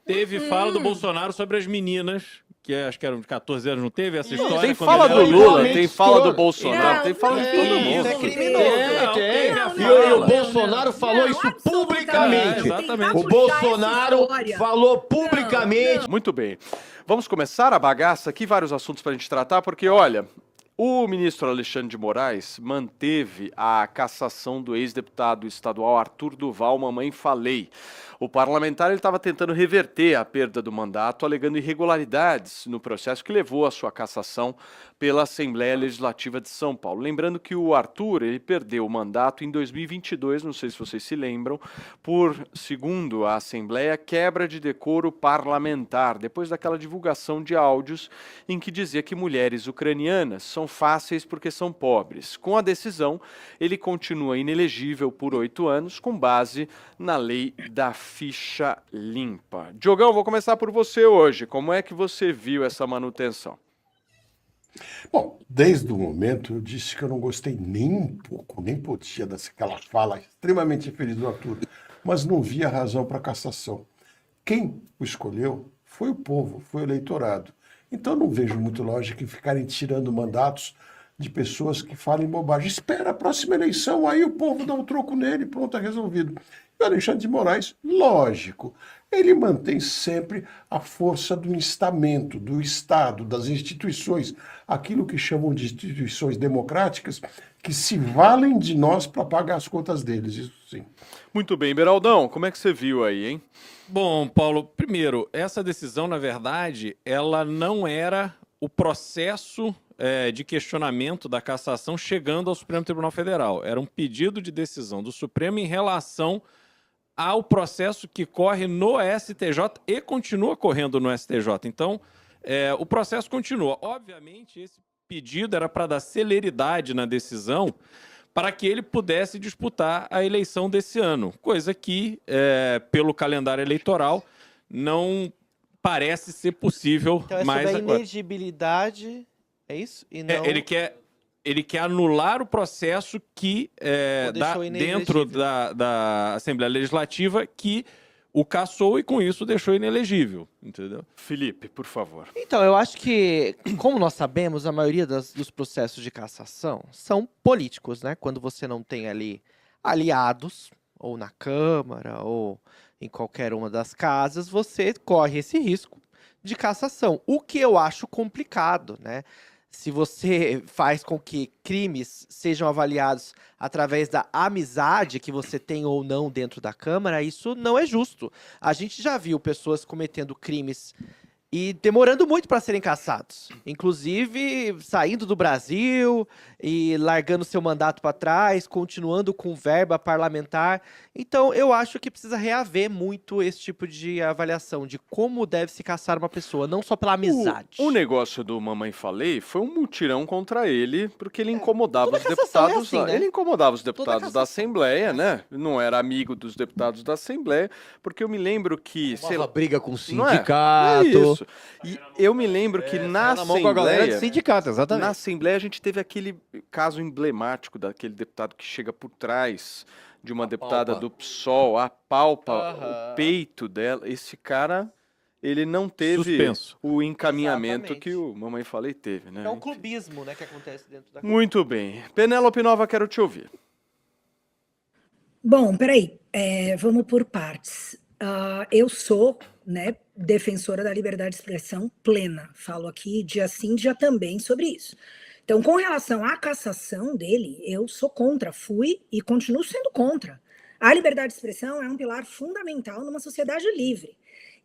Teve fala do Bolsonaro sobre as meninas, que acho que eram de 14 anos, não teve essa história? Tem quando fala ele do era- Lula, tem fala do Bolsonaro, Não, tem fala de todo não, mundo. isso é criminoso. Tem. Não, E o não, Bolsonaro falou não, isso absolutamente. publicamente. Exatamente. O Bolsonaro falou publicamente. Muito bem. Vamos começar a bagaça aqui, vários assuntos para a gente tratar, porque, olha, o ministro Alexandre de Moraes manteve a cassação do ex-deputado estadual Arthur Duval, mamãe falei. O parlamentar estava tentando reverter a perda do mandato, alegando irregularidades no processo que levou à sua cassação pela Assembleia Legislativa de São Paulo. Lembrando que o Arthur, ele perdeu o mandato em 2022, não sei se vocês se lembram, por, segundo a Assembleia, quebra de decoro parlamentar, depois daquela divulgação de áudios em que dizia que mulheres ucranianas são fáceis porque são pobres. Com a decisão, ele continua inelegível por 8 anos, com base na lei da ficha limpa. Diogão, vou começar por você hoje. Como é que você viu essa manutenção? Bom, desde o momento eu disse que eu não gostei nem um pouco, nem podia daquela fala extremamente infeliz do Arthur, mas não via razão para cassação. Quem o escolheu foi o povo, foi o eleitorado. Então não vejo muito lógica em ficarem tirando mandatos de pessoas que falem bobagem. Espera a próxima eleição, aí o povo dá um troco nele, pronto, é resolvido. E o Alexandre de Moraes, lógico, ele mantém sempre a força do instamento, do Estado, das instituições, aquilo que chamam de instituições democráticas, que se valem de nós para pagar as contas deles, isso sim. Muito bem, Beraldão, como é que você viu aí, hein? Bom, Paulo, primeiro, essa decisão, na verdade, ela não era o processo de questionamento da cassação chegando ao Supremo Tribunal Federal. Era um pedido de decisão do Supremo em relação ao processo que corre no STJ e continua correndo no STJ. Então, o processo continua. Obviamente, esse pedido era para dar celeridade na decisão para que ele pudesse disputar a eleição desse ano, coisa que, pelo calendário eleitoral, não parece ser possível Então é mais sobre a agora. inelegibilidade, é isso? E não... Ele quer anular o processo que deixou dentro da Assembleia Legislativa que o cassou e com isso deixou inelegível, entendeu? Felipe, por favor. Então, eu acho que, como nós sabemos, a maioria dos processos de cassação são políticos, né? Quando você não tem ali aliados, ou na Câmara, ou em qualquer uma das casas, você corre esse risco de cassação. O que eu acho complicado, né? Se você faz com que crimes sejam avaliados através da amizade que você tem ou não dentro da Câmara, isso não é justo. A gente já viu pessoas cometendo crimes e demorando muito para serem cassados. Inclusive, saindo do Brasil e largando seu mandato para trás, continuando com verba parlamentar. Então, eu acho que precisa reaver muito esse tipo de avaliação de como deve se caçar uma pessoa, não só pela amizade. O negócio do Mamãe Falei foi um mutirão contra ele, porque ele incomodava toda os cassação é deputados. assim, né? Ele incomodava os deputados cassação. da Assembleia, né? Não era amigo dos deputados da Assembleia, porque eu me lembro que. Uma briga com o Não é? sindicato. É isso. E eu me lembro que na Na mão com a galera do Assembleia. sindicato, exatamente. Na Assembleia a gente teve aquele caso emblemático daquele deputado que chega por trás de uma deputada do PSOL, apalpa o peito dela. Esse cara, ele não teve Suspenso. o encaminhamento Exatamente. que o Mamãe Falei teve, né? É um clubismo, né, que acontece dentro da Muito bem. Penélope Nova, quero te ouvir. Bom, peraí, vamos por partes. Eu sou, né, defensora da liberdade de expressão plena. Falo aqui dia sim, dia também sobre isso. Então, com relação à cassação dele, eu sou contra, fui e continuo sendo contra. A liberdade de expressão é um pilar fundamental numa sociedade livre.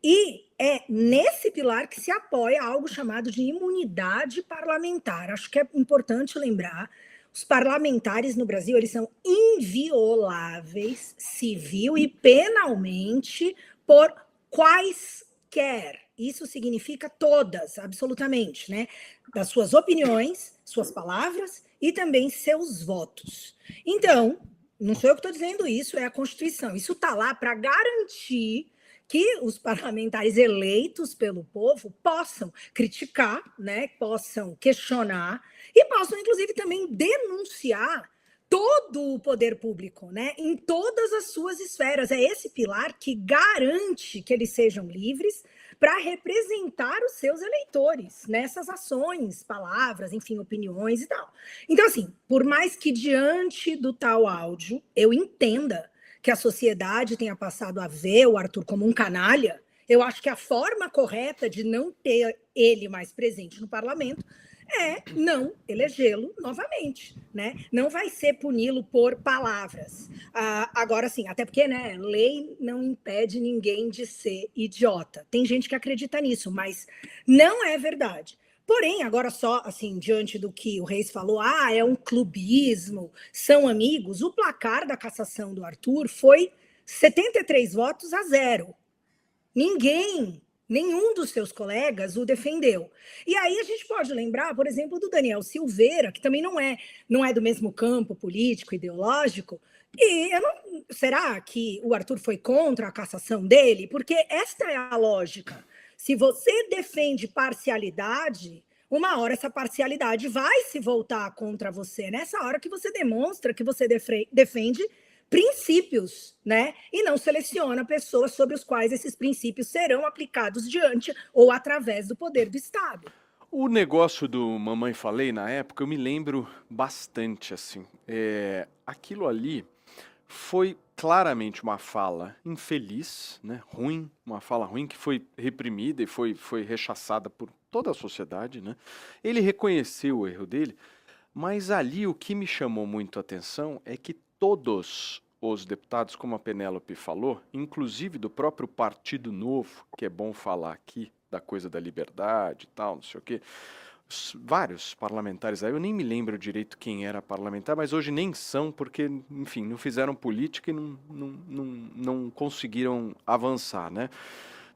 E é nesse pilar que se apoia algo chamado de imunidade parlamentar. Acho que é importante lembrar, os parlamentares no Brasil, eles são invioláveis, civil e penalmente, por quaisquer. Isso significa todas, absolutamente, né? Das suas opiniões, suas palavras e também seus votos. Então, não sou eu que estou dizendo isso, é a Constituição. Isso está lá para garantir que os parlamentares eleitos pelo povo possam criticar, né, possam questionar e possam, inclusive, também denunciar todo o poder público, né? Em todas as suas esferas. É esse pilar que garante que eles sejam livres para representar os seus eleitores nessas ações, palavras, enfim, opiniões e tal. Então, assim, por mais que diante do tal áudio eu entenda que a sociedade tenha passado a ver o Arthur como um canalha, eu acho que a forma correta de não ter ele mais presente no parlamento é não elegê-lo novamente, né? Não vai ser puni-lo por palavras. Agora, sim, até porque, né, lei não impede ninguém de ser idiota. Tem gente que acredita nisso, mas não é verdade. Porém, agora só, assim, diante do que o Reis falou, é um clubismo, são amigos, o placar da cassação do Arthur foi 73 votos a 0. Nenhum dos seus colegas o defendeu. E aí a gente pode lembrar, por exemplo, do Daniel Silveira, que também não é do mesmo campo político, ideológico. E será que o Arthur foi contra a cassação dele? Porque esta é a lógica. Se você defende parcialidade, uma hora essa parcialidade vai se voltar contra você. Nessa hora que você demonstra que você defende princípios, né? E não seleciona pessoas sobre os quais esses princípios serão aplicados diante ou através do poder do Estado. O negócio do Mamãe Falei, na época, eu me lembro bastante, assim. Aquilo ali foi claramente uma fala infeliz, né? Ruim, uma fala ruim que foi reprimida e foi rechaçada por toda a sociedade, né? Ele reconheceu o erro dele, mas ali o que me chamou muito a atenção é que todos os deputados, como a Penélope falou, inclusive do próprio Partido Novo, que é bom falar aqui da coisa da liberdade e tal, não sei o quê, vários parlamentares aí, eu nem me lembro direito quem era parlamentar, mas hoje nem são, porque, enfim, não fizeram política e não conseguiram avançar, né?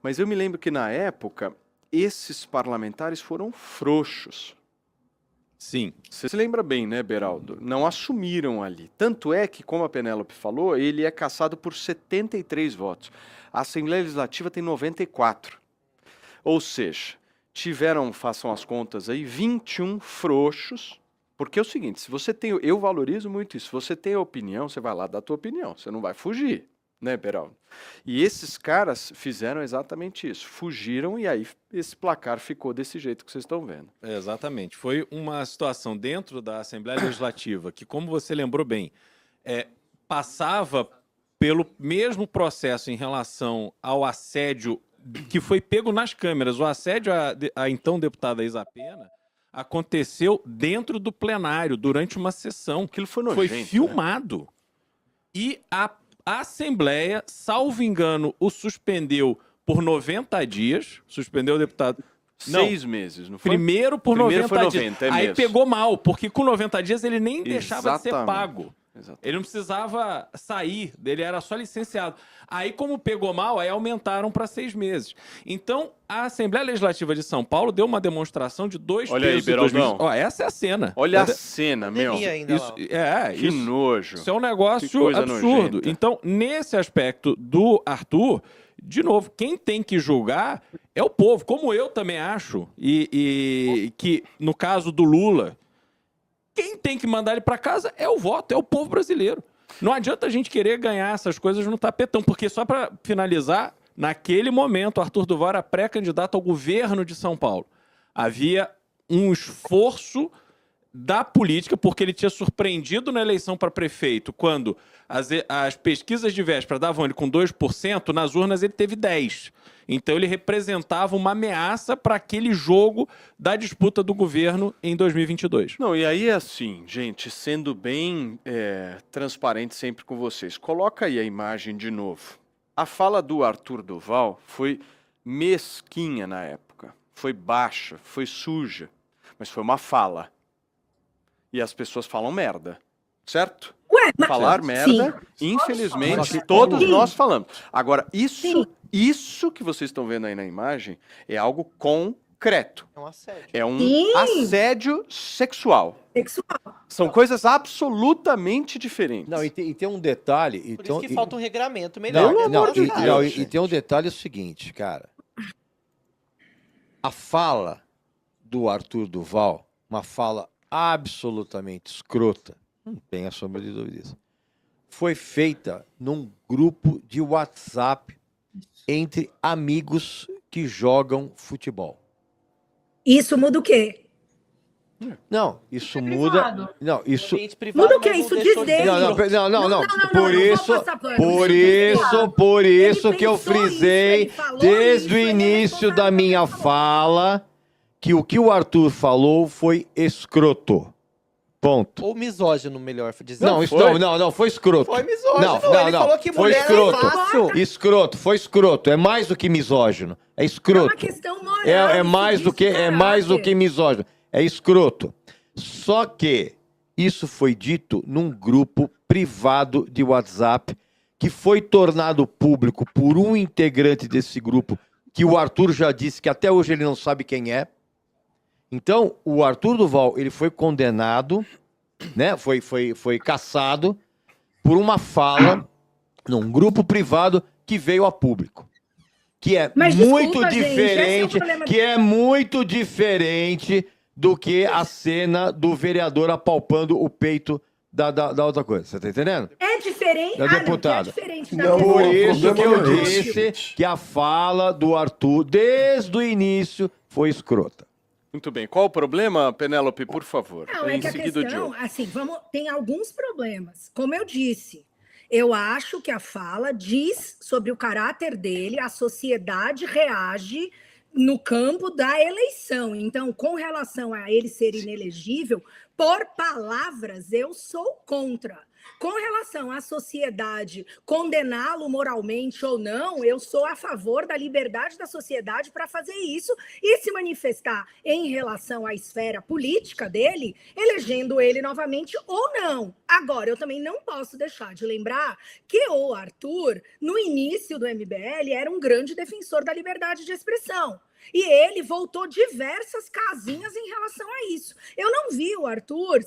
Mas eu me lembro que na época, esses parlamentares foram frouxos. Sim. Você se lembra bem, né, Beraldo? Não assumiram ali. Tanto é que, como a Penélope falou, ele é cassado por 73 votos. A Assembleia Legislativa tem 94. Ou seja, tiveram, façam as contas aí, 21 frouxos. Porque é o seguinte, se você tem, eu valorizo muito isso, se você tem a opinião, você vai lá dar a tua opinião, você não vai fugir, né, Beraldo? E esses caras fizeram exatamente isso, fugiram e aí esse placar ficou desse jeito que vocês estão vendo. Exatamente. Foi uma situação dentro da Assembleia Legislativa que, como você lembrou bem, passava pelo mesmo processo em relação ao assédio que foi pego nas câmeras. O assédio à então deputada Isa Pena aconteceu dentro do plenário, durante uma sessão. Aquilo foi nojento, foi filmado. Né? E a Assembleia, salvo engano, o suspendeu por 90 dias. Suspendeu o deputado... 6 meses, não foi? Primeiro por 90 foi 90 dias. mesmo. Aí pegou mal, porque com 90 dias ele nem deixava de ser pago. Exatamente. Ele não precisava sair, ele era só licenciado. Aí, como pegou mal, aí aumentaram para 6 meses. Então, a Assembleia Legislativa de São Paulo deu uma demonstração de 2 Olha pesos aí, Beraldão. Ó, essa é a cena. Olha a cena, meu. Ainda Isso, que nojo. Isso é um negócio absurdo. Nojenta. Então, nesse aspecto do Arthur, de novo, quem tem que julgar é o povo, como eu também acho. E que, no caso do Lula, quem tem que mandar ele para casa é o voto, é o povo brasileiro. Não adianta a gente querer ganhar essas coisas no tapetão, porque só para finalizar, naquele momento, Arthur Duval era pré-candidato ao governo de São Paulo. Havia um esforço da política, porque ele tinha surpreendido na eleição para prefeito, quando as pesquisas de véspera davam ele com 2%, nas urnas ele teve 10%. Então ele representava uma ameaça para aquele jogo da disputa do governo em 2022. Não, e aí assim, gente, sendo bem transparente sempre com vocês, coloca aí a imagem de novo. A fala do Arthur Duval foi mesquinha na época, foi baixa, foi suja, mas foi uma fala. E as pessoas falam merda, certo? Falar merda, sim. Infelizmente, todos nós falamos. Agora, isso que vocês estão vendo aí na imagem é algo concreto. É um assédio. É um assédio sexual. Sexual. São coisas absolutamente diferentes. Não, e tem um detalhe... Por isso que falta um regramento melhor. E tem um detalhe seguinte, cara. A fala do Arthur Duval, uma fala absolutamente escrota, Não tem a sombra de dúvida disso. Foi feita num grupo de WhatsApp entre amigos que jogam futebol. Isso muda o quê? Não, isso muda. Não, isso. Ambiente privado, Muda o quê? mas não Isso deixou diz de- dele. Não. Por não isso, vou passar pano. por Ele isso, por Ele isso que eu pensou isso, frisei ele falou desde isso, o ele é início responsável da pelo minha que ele falou. fala que o Arthur falou foi escroto. Ponto. Ou misógino, melhor dizer. Não, foi escroto. Foi misógino. Não, Ele falou que foi mulher escroto. é fácil. Escroto, foi escroto. É mais do que misógino. É escroto. É uma questão moral. É isso mais diz do que caráter. é mais do que misógino. É escroto. Só que isso foi dito num grupo privado de WhatsApp que foi tornado público por um integrante desse grupo, que o Arthur já disse que até hoje ele não sabe quem é. Então, o Arthur Duval, ele foi condenado, né? Foi cassado por uma fala num grupo privado que veio a público. Que é Mas muito desculpa, gente, esse é o diferente, problema. que é muito diferente do que a cena do vereador apalpando o peito da outra coisa. Você tá entendendo? É diferente. Da deputada. É diferente da Não, questão. Por o isso que eu problema não é esse, disse gente. que a fala do Arthur, desde o início, foi escrota. Muito bem. Qual o problema, Penélope, por favor? Não, é Em que a seguida, o questão, Diogo. assim, tem alguns problemas. Como eu disse, eu acho que a fala diz sobre o caráter dele, a sociedade reage no campo da eleição. Então, com relação a ele ser inelegível, por palavras, eu sou contra. Com relação à sociedade condená-lo moralmente ou não, eu sou a favor da liberdade da sociedade para fazer isso e se manifestar em relação à esfera política dele, elegendo ele novamente ou não. Agora, eu também não posso deixar de lembrar que o Arthur, no início do MBL, era um grande defensor da liberdade de expressão. E ele voltou diversas casinhas em relação a isso. Eu não vi o Arthur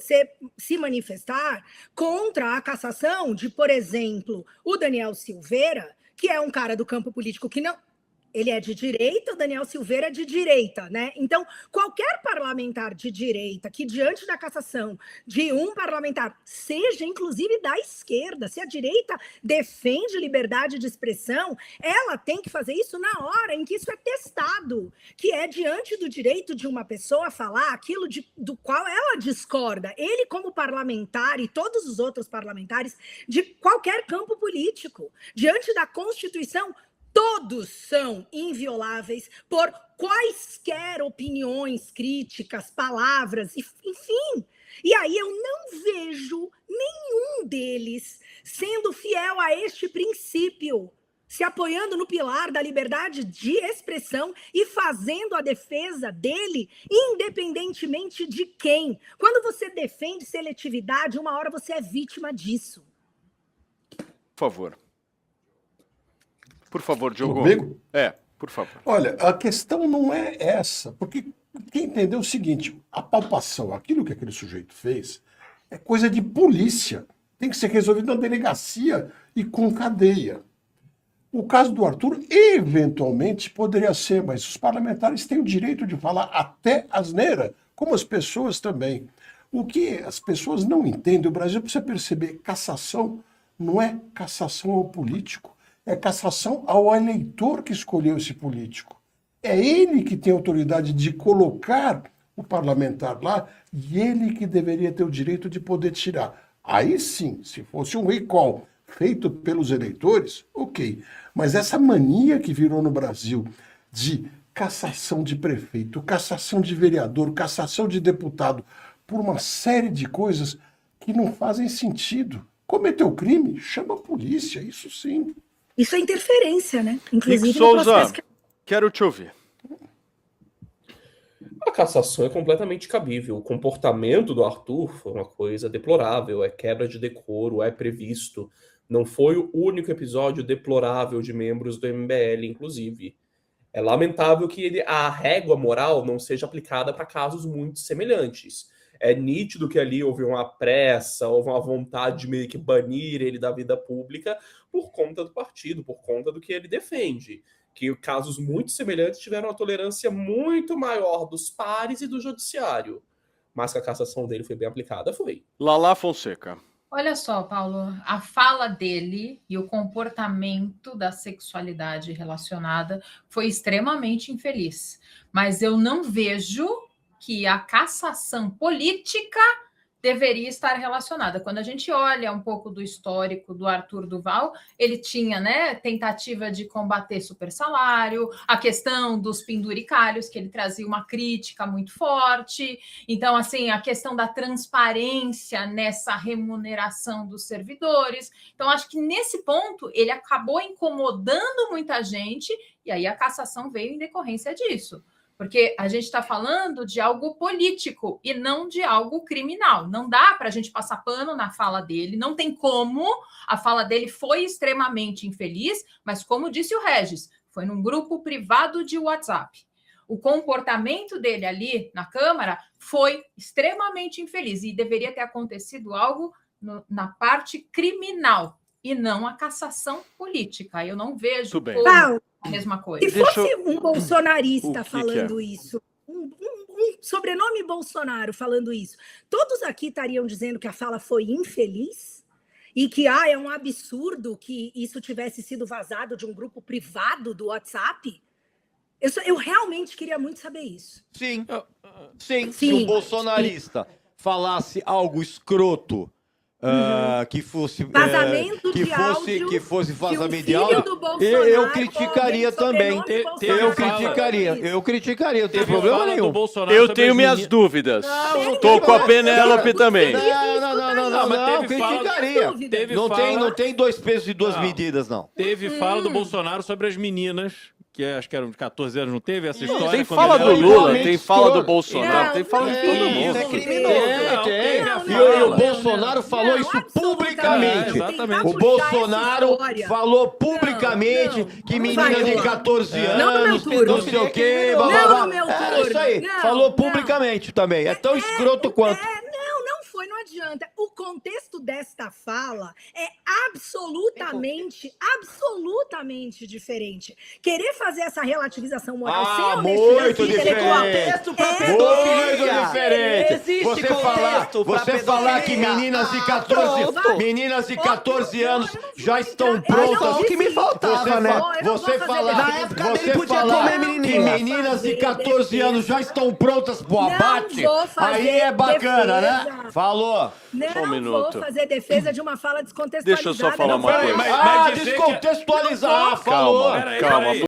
se manifestar contra a cassação de, por exemplo, o Daniel Silveira, que é um cara do campo político que não... Ele é de direita, o Daniel Silveira é de direita, né? Então, qualquer parlamentar de direita que, diante da cassação de um parlamentar, seja inclusive da esquerda, se a direita defende liberdade de expressão, ela tem que fazer isso na hora em que isso é testado, que é diante do direito de uma pessoa falar aquilo do qual ela discorda. Ele, como parlamentar, e todos os outros parlamentares de qualquer campo político, diante da Constituição, todos são invioláveis por quaisquer opiniões, críticas, palavras, enfim. E aí eu não vejo nenhum deles sendo fiel a este princípio, se apoiando no pilar da liberdade de expressão e fazendo a defesa dele, independentemente de quem. Quando você defende seletividade, uma hora você é vítima disso. Por favor. Por favor, Diogo. Comigo? Por favor. Olha, a questão não é essa, porque tem que entender o seguinte, a palpação, aquilo que aquele sujeito fez, é coisa de polícia. Tem que ser resolvido na delegacia e com cadeia. O caso do Arthur, eventualmente, poderia ser, mas os parlamentares têm o direito de falar até asneira, como as pessoas também. O que as pessoas não entendem, o Brasil precisa perceber, cassação não é cassação ao político. É cassação ao eleitor que escolheu esse político. É ele que tem autoridade de colocar o parlamentar lá e ele que deveria ter o direito de poder tirar. Aí sim, se fosse um recall feito pelos eleitores, ok. Mas essa mania que virou no Brasil de cassação de prefeito, cassação de vereador, cassação de deputado, por uma série de coisas que não fazem sentido. Cometeu crime? Chama a polícia, isso sim. Isso é interferência, né? Inclusive Rick no Souza, processo que... quero te ouvir. A cassação é completamente cabível. O comportamento do Arthur foi uma coisa deplorável, é quebra de decoro, é previsto. Não foi o único episódio deplorável de membros do MBL, inclusive. É lamentável que a régua moral não seja aplicada para casos muito semelhantes. É nítido que ali houve uma pressa, houve uma vontade de meio que banir ele da vida pública por conta do partido, por conta do que ele defende. Que casos muito semelhantes tiveram uma tolerância muito maior dos pares e do judiciário. mas que a cassação dele foi bem aplicada, foi. Lala Fonseca. Olha só, Paulo, a fala dele e o comportamento da sexualidade relacionada foi extremamente infeliz. Mas eu não vejo que a cassação política deveria estar relacionada. Quando a gente olha um pouco do histórico do Arthur Duval, ele tinha, né, tentativa de combater supersalário, a questão dos penduricalhos, que ele trazia uma crítica muito forte. Então, assim, a questão da transparência nessa remuneração dos servidores. Então, acho que nesse ponto ele acabou incomodando muita gente e aí a cassação veio em decorrência disso. Porque a gente está falando de algo político e não de algo criminal. Não dá para a gente passar pano na fala dele, não tem como. A fala dele foi extremamente infeliz, mas como disse o Regis, foi num grupo privado de WhatsApp. O comportamento dele ali na Câmara foi extremamente infeliz e deveria ter acontecido algo na parte criminal e não a cassação política. Eu não vejo como a mesma coisa. Se fosse um bolsonarista que falando isso, um sobrenome Bolsonaro falando isso, todos aqui estariam dizendo que a fala foi infeliz e que é um absurdo que isso tivesse sido vazado de um grupo privado do WhatsApp? Eu realmente queria muito saber isso. Sim. Se um bolsonarista falasse algo escroto, que fosse vazamento de áudio, que fosse vazamento de filho áudio, do Bolsonaro, eu criticaria também. Eu criticaria, não tem problema nenhum. Eu tenho minhas dúvidas. Tô com a Penélope também. Não, criticaria. Não tem dois pesos e duas medidas, não. Teve fala do Bolsonaro sobre as meninas, que acho que eram de 14 anos, não teve essa história? Tem fala do Lula, tem fala do Bolsonaro, tem fala de todo mundo. Isso é criminoso. Tem. E o Bolsonaro falou isso publicamente. Exatamente. O Bolsonaro falou publicamente que menina de 14 anos, não sei o quê, era isso aí. Falou publicamente também. É tão escroto quanto. Não adianta. O contexto desta fala é absolutamente diferente. Querer fazer essa relativização moral sem muito intelectual. Muito diferente. Existe Você falar que meninas de 14 anos já estão prontas. O que me faltava, né? Você falar que meninas de 14 anos já estão prontas pro abate, aí é bacana, né? Falou. Não vou fazer defesa de uma fala descontextualizada. Deixa eu só falar uma coisa. Descontextualizar, falou. Calma.